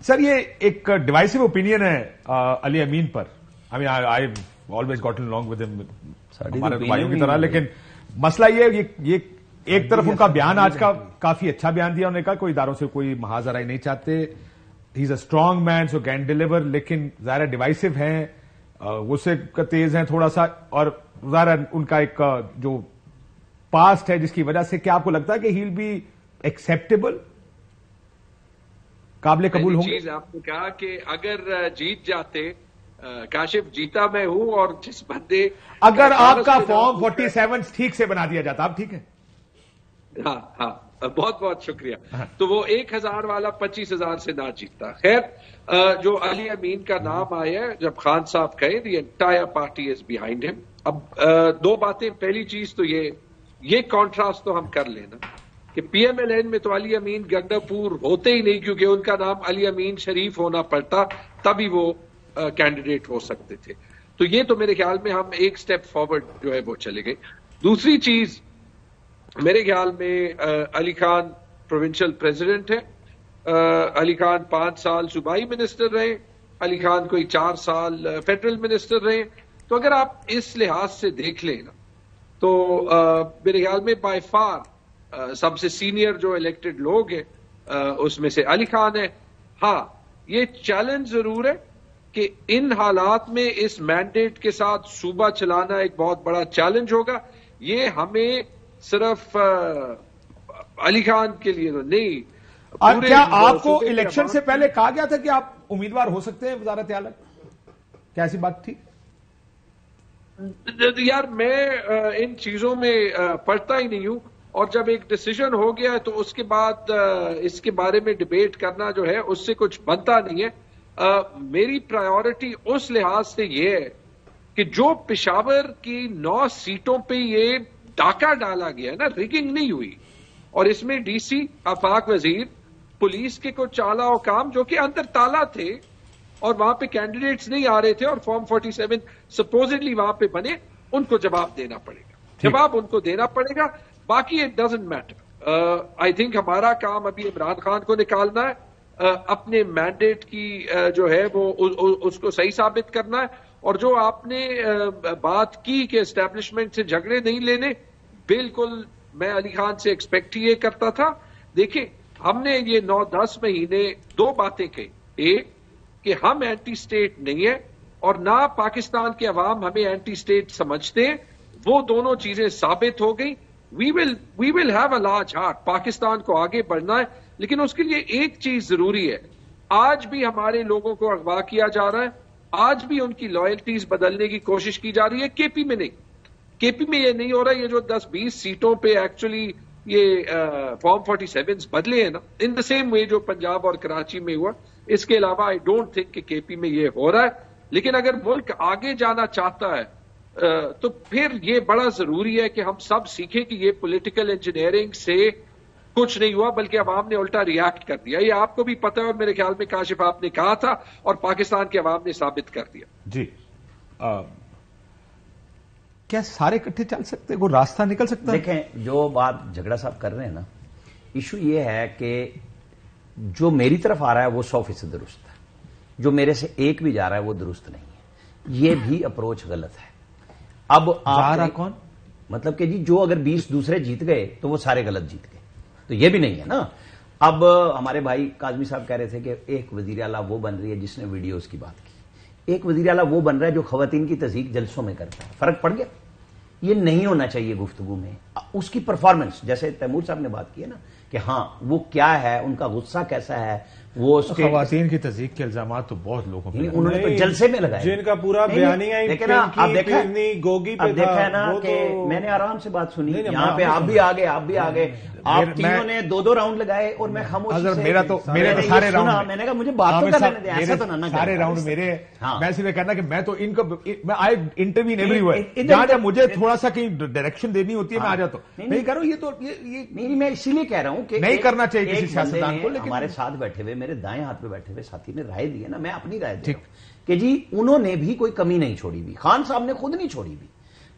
سر یہ ایک divisive opinion ہے علی امین پر. I mean I always got on along with him ہمارے بھائیوں کی طرح, لیکن مسئلہ یہ ایک طرف ان کا بیان آج کا کافی اچھا بیان دیا, انہوں نے کہا کوئی اداروں سے کوئی محاذ آرائی نہیں چاہتے, he is a strong man so can deliver, لیکن ظاہر ڈیوائسو ہیں, غصے کا تیز ہیں تھوڑا سا, اور ظاہر ان کا ایک جو پاسٹ ہے جس کی وجہ سے کیا آپ کو لگتا ہے کہ ہی ول بی ایکسپٹیبل, قابل قبول ہوں گے؟ چیز آپ نے کہا کہ اگر جیت جاتے, کاشف جیتا میں ہوں, اور جس بندے اگر آپ کا فارم 47 ٹھیک سے بنا دیا جاتا, آپ ٹھیک ہے؟ ہاں ہاں, بہت بہت شکریہ. تو وہ 1000 والا 25,000 سے نہ جیتتا. خیر, جو علی امین کا نام آیا ہے, جب خان صاحب کہے the entire party is behind ہم. اب دو باتیں, پہلی چیز تو یہ کانٹراسٹ تو ہم کر لینا کہ پی ایم ایل این میں تو علی امین گنڈا پور ہوتے ہی نہیں, کیونکہ ان کا نام علی امین شریف ہونا پڑتا, تبھی وہ کینڈیڈیٹ ہو سکتے تھے. تو یہ تو میرے خیال میں ہم ایک سٹیپ فارورڈ جو ہے وہ چلے گئے. دوسری چیز, میرے خیال میں علی خان پروونشل پریزیڈنٹ ہے, علی خان 5 سال صوبائی منسٹر رہے, علی خان کوئی 4 سال فیڈرل منسٹر رہے. تو اگر آپ اس لحاظ سے دیکھ لیں نا, تو میرے خیال میں بائی فار سب سے سینئر جو الیکٹڈ لوگ ہیں اس میں سے علی خان ہے. ہاں, یہ چیلنج ضرور ہے کہ ان حالات میں اس مینڈیٹ کے ساتھ صوبہ چلانا ایک بہت بڑا چیلنج ہوگا. یہ ہمیں صرف علی خان کے لیے تو نہیں. کیا آپ کو الیکشن سے پہلے کہا گیا تھا کہ آپ امیدوار ہو سکتے ہیں وزارت اعلی؟ کیا ایسی بات تھی؟ یار میں ان چیزوں میں پڑھتا ہی نہیں ہوں, اور جب ایک ڈیسیژن ہو گیا تو اس کے بعد اس کے بارے میں ڈیبیٹ کرنا جو ہے اس سے کچھ بنتا نہیں ہے. میری پرائیورٹی اس لحاظ سے یہ ہے کہ جو پشاور کی 9 سیٹوں پہ یہ ڈاکہ ڈالا گیا نا, ریگنگ نہیں ہوئی, اور اس میں ڈی سی, آفاق وزیر, پولیس کے کچھ اعلیٰ حکام جو کہ اندر تالا تھے اور وہاں پہ کینڈیڈیٹس نہیں آ رہے تھے, اور فارم 47 سپوزڈلی وہاں پہ بنے, ان کو جواب دینا پڑے گا, جواب ان کو دینا پڑے گا. باقی it doesn't matter. I think ہمارا کام ابھی عمران خان کو نکالنا ہے, اپنے مینڈیٹ کی جو ہے وہ اس کو صحیح ثابت کرنا ہے. اور جو آپ نے بات کی کہ اسٹیبلشمنٹ سے جھگڑے نہیں لینے, بالکل میں علی خان سے ایکسپیکٹ ہی یہ کرتا تھا. دیکھیں, ہم نے یہ 9-10 مہینے 2 باتیں کہی. ایک کہ ہم اینٹی اسٹیٹ نہیں ہیں, اور نہ پاکستان کے عوام ہمیں اینٹی اسٹیٹ سمجھتے ہیں. وہ دونوں چیزیں ثابت ہو گئی. We will have a large heart. Pakistan کو آگے بڑھنا ہے, لیکن اس کے لیے ایک چیز ضروری ہے. آج بھی ہمارے لوگوں کو اغوا کیا جا رہا ہے, آج بھی ان کی لائلٹیز بدلنے کی کوشش کی جا رہی ہے. کے پی میں نہیں, کے پی میں یہ نہیں ہو رہا. یہ جو 10-20 سیٹوں پہ ایکچولی یہ فارم 47 بدلے ہیں نا, ان دا سیم وے جو پنجاب اور کراچی میں ہوا, اس کے علاوہ آئی ڈونٹ تھنک کہ کے پی میں یہ ہو رہا ہے. لیکن اگر ملک آگے جانا چاہتا ہے تو پھر یہ بڑا ضروری ہے کہ ہم سب سیکھیں کہ یہ پولیٹیکل انجینئرنگ سے کچھ نہیں ہوا, بلکہ عوام نے الٹا ریاکٹ کر دیا. یہ آپ کو بھی پتہ ہے, اور میرے خیال میں کاشف آپ نے کہا تھا, اور پاکستان کے عوام نے ثابت کر دیا. جی, کیا سارے اکٹھے چل سکتے, کوئی راستہ نکل سکتا ہے؟ دیکھیں, جو بات جھگڑا صاحب کر رہے ہیں نا, ایشو یہ ہے کہ جو میری طرف آ رہا ہے وہ 100% درست ہے, جو میرے سے ایک بھی جا رہا ہے وہ درست نہیں ہے. یہ بھی اپروچ غلط ہے. اب آپ کون مطلب کہ جی جو اگر 20 دوسرے جیت گئے تو وہ سارے غلط جیت گئے, تو یہ بھی نہیں ہے نا. اب ہمارے بھائی کاظمی صاحب کہہ رہے تھے کہ ایک وزیر اعلیٰ وہ بن رہی ہے جس نے ویڈیوز کی بات کی, ایک وزیر اعلیٰ وہ بن رہا ہے جو خواتین کی تضحیک جلسوں میں کرتا ہے. فرق پڑ گیا. یہ نہیں ہونا چاہیے گفتگو میں. اس کی پرفارمنس, جیسے تیمور صاحب نے بات کی ہے نا کہ ہاں وہ کیا ہے, ان کا غصہ کیسا ہے, وہ خواتین کی تضحیق کے الزامات تو بہت لوگوں نے انہوں نے تو جلسے میں لگائے, جن کا پورا بیانیہ گوگی پہ دیکھا ہے نا کہ میں نے آرام سے بات سنی. یہاں پہ آپ بھی آگے, آپ بھی آگے, آپ تینوں نے 2 راؤنڈ لگائے اور میں خاموشی سے میرے تو سارے راؤنڈ, میں نے کہا مجھے بات تو کرنے دیں, ایسا تو نہ سارے راؤنڈ میرے. میں صرف کہنا کہ میں تو ان کو میں آئی انٹروین ایوری ویئر, جہاں جب مجھے تھوڑا سا کہیں ڈائریکشن دینی ہوتی ہے میں آ جاتا ہوں. نہیں کروں, یہ تو نہیں, میں اسی لیے کہہ رہا ہوں کہ نہیں کرنا چاہیے کسی سیاستدان کو. لیکن ہمارے ساتھ بیٹھے ہوئے, میرے دائیں ہاتھ پہ بیٹھے ہوئے ساتھی نے رائے دی ہے نا, میں اپنی رائے دے رہا ہوں کہ جی انہوں نے بھی کوئی کمی نہیں چھوڑی ہوئی, خان صاحب نے خود نہیں چھوڑی ہوئی.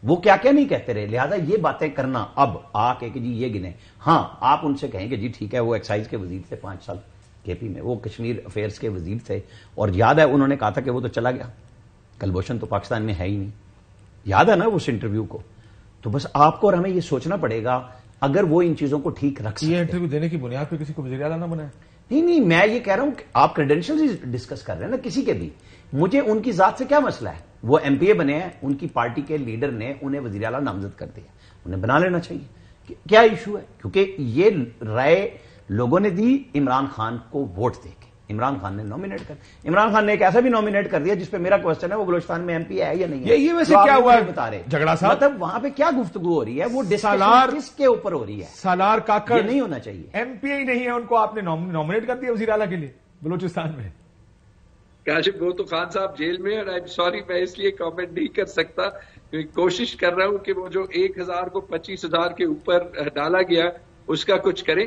وہ کیا کیا نہیں کہتے رہے, لہذا یہ باتیں کرنا اب آ کے کہ جی یہ گنے. ہاں, آپ ان سے کہیں کہ جی ٹھیک ہے وہ ایکسائز کے وزیر تھے 5 سال, کے پی میں، وہ کشمیر افیئرس کے وزیر تھے، اور یاد ہے انہوں نے کہا تھا کہ وہ تو چلا گیا، کلبھوشن تو پاکستان میں ہے ہی نہیں، یاد ہے نا اس انٹرویو کو؟ تو بس آپ کو اور ہمیں یہ سوچنا پڑے گا اگر وہ ان چیزوں کو ٹھیک رکھ سکتے. یہ انٹرویو دینے کی بنیاد پہ کسی کو وزیر اعلیٰ نہ بنائے؟ نہیں، میں یہ کہہ رہا ہوں کہ آپ کریڈینشیلز ڈسکس کر رہے ہیں نا کسی کے بھی، مجھے ان کی ذات سے کیا مسئلہ ہے؟ وہ ایم پی اے بنے ہیں، ان کی پارٹی کے لیڈر نے انہیں وزیر اعلیٰ نامزد کر دیا، انہیں بنا لینا چاہیے. کیا ایشو ہے؟ کیونکہ یہ رائے لوگوں نے دی عمران خان کو ووٹ دے کے، عمران خان نے نامینیٹ کر، عمران خان نے ایک ایسا بھی نامینیٹ کر دیا جس پہ میرا کوشچن ہے وہ بلوچستان میں ایم پی ہے یا نہیں ہے. یہ ویسے کیا ہوا بتا رہے جھگڑا صاحب؟ مطلب وہاں پہ کیا گفتگو ہو رہی ہے؟ وہ سالار کس کے اوپر ہو رہی ہے؟ سالار کاکڑ نہیں ہونا چاہیے. ایم پی اے نہیں ہے، ان کو آپ نے نامینیٹ کر دیا وزیر اعلیٰ کے لیے بلوچستان میں. کاشف وہ تو خان صاحب جیل میں، اور آئی سوری میں اس لیے کامنٹ نہیں کر سکتا، کوشش کر رہا ہوں کہ وہ جو 1000 کو 25,000 کے اوپر ڈالا گیا اس کا کچھ کریں.